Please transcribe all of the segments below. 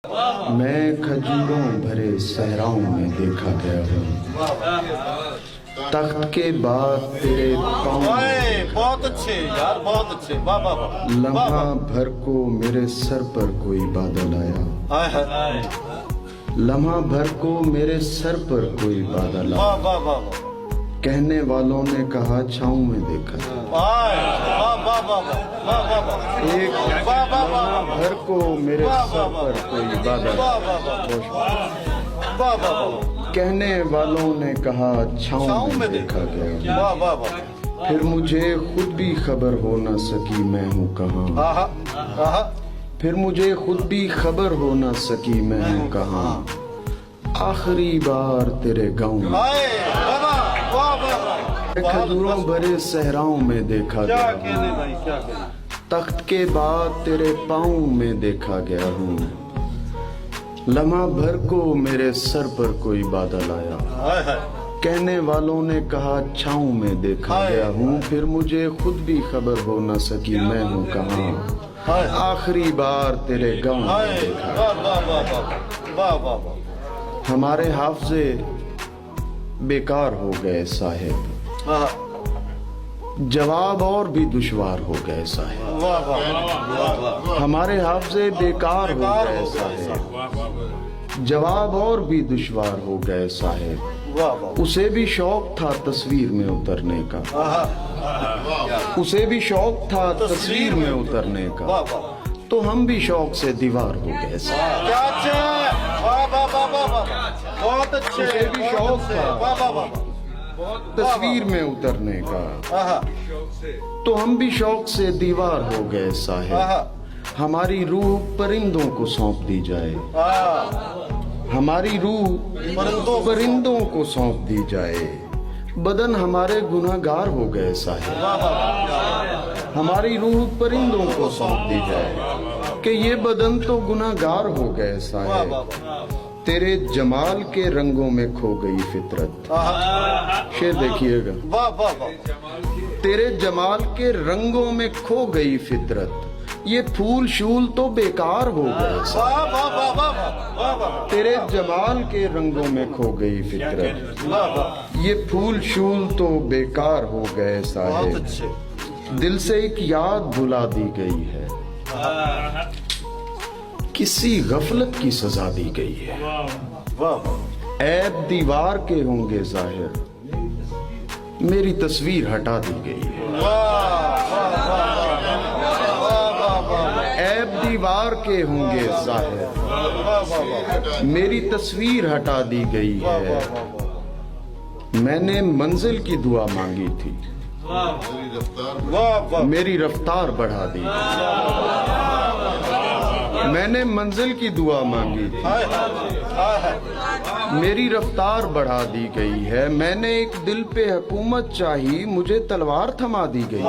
میں کھجوروں بھرے صحراؤں میں دیکھا گیا ہوں، تخت کے بعد تیرے پاؤں بہت اچھے یار، بہت اچھے، واہ واہ واہ، لمحہ بھر کو میرے سر پر کوئی بادل آیا، لمحہ بھر کو میرے سر پر کوئی بادل آیا، واہ واہ واہ، کہنے والوں نے کہا چھاؤں میں دیکھا، ایک لمحہ بھر کو میرے سر پر کوئی بادل، کہنے والوں نے کہا چھاؤں میں دیکھا گیا، پھر مجھے خود بھی خبر ہو نہ سکی میں ہوں کہاں، پھر مجھے خود بھی خبر ہو نہ سکی میں ہوں کہاں، آخری بار تیرے گاؤں میں کھجوروں بھرے صحراؤں میں دیکھا گیا ہوں، تخت کے بعد تیرے پاؤں میں دیکھا گیا ہوں، لمحہ بھر کو میرے سر پر کوئی بادل آیا، کہنے والوں نے کہا چھاؤں میں دیکھا گیا ہوں، پھر مجھے خود بھی خبر ہو نہ سکی میں ہوں کہاں، آخری بار تیرے گاؤں میں دیکھا گیا۔ ہمارے حافظے بیکار ہو گئے صاحب، جواب اور بھی دشوار ہو گئے صاحب، ہمارے حافظے بیکار ہو گئے صاحب، جواب اور بھی دشوار ہو گئے صاحب، اسے بھی شوق تھا تصویر میں اترنے کا، اسے بھی شوق تھا تصویر میں اترنے کا، تو ہم بھی شوق سے دیوار ہو گئے صاحب، اسے بھی شوق تھا تصویر میں اترنے کا، تو ہم بھی شوق سے دیوار ہو گئے صاحب، ہماری روح پرندوں کو سونپ دی جائے، ہماری روح پرندوں کو سونپ دی جائے، بدن ہمارے گناہگار ہو گئے صاحب، ہماری روح پرندوں کو سونپ دی جائے کہ یہ بدن تو گناہگار ہو گئے صاحب، تیرے جمال کے رنگوں میں کھو گئی فطرت، شعر دیکھیے گا، تیرے جمال کے رنگوں میں کھو گئی فطرت، یہ پھول شول تو بیکار ہو گئے صاحب، تیرے جمال کے رنگوں میں کھو گئی فطرت، یہ پھول شول تو بیکار ہو گئے صاحب، دل سے ایک یاد بھلا دی گئی ہے، کسی غفلت کی سزا دی گئی ہے، عیب دیوار کے ہوں گے ظاہر، میری تصویر ہٹا دی گئی ہے، عیب دیوار کے ہوں گے ظاہر، میری تصویر ہٹا دی گئی ہے، میں نے منزل کی دعا مانگی تھی، میری رفتار بڑھا دی، میں نے منزل کی دعا مانگی تھی، میری رفتار بڑھا دی گئی ہے، میں نے ایک دل پہ حکومت چاہی، مجھے تلوار تھما دی گئی،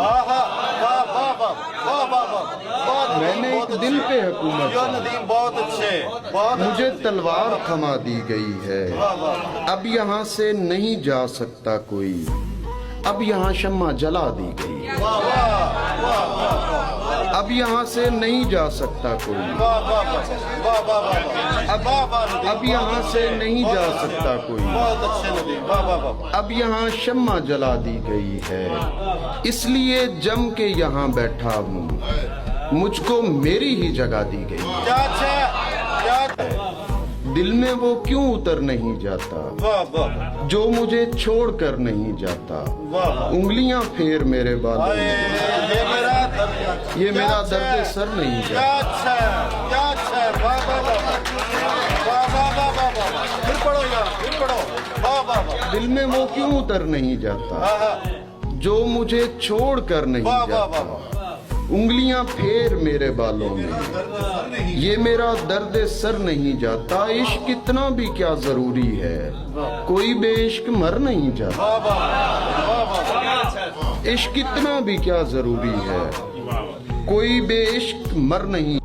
میں نے ایک دل پہ حکومت چاہی، مجھے تلوار تھما دی گئی ہے، اب یہاں سے نہیں جا سکتا کوئی، اب یہاں شمع جلا دی گئی ہے، اب یہاں سے نہیں جا سکتا کوئی، اب یہاں سے نہیں جا سکتا کوئی، اب یہاں شمع جلا دی گئی ہے، اس لیے جم کے یہاں بیٹھا ہوں، مجھ کو میری ہی جگہ دی گئی، دل میں وہ کیوں اتر نہیں جاتا جو مجھے چھوڑ کر نہیں جاتا، انگلیاں پھیر میرے بالوں میں، یہ میرا درد سر نہیں جاتا، دل میں وہ کیوں اتر نہیں جاتا جو مجھے چھوڑ کر نہیں جاتا، انگلیاں پھیر میرے بالوں میں، یہ میرا درد سر نہیں جاتا، عشق اتنا بھی کیا ضروری ہے، کوئی بے عشق مر نہیں جاتا، عشق اتنا بھی کیا ضروری ہے، کوئی بے عشق مر نہیں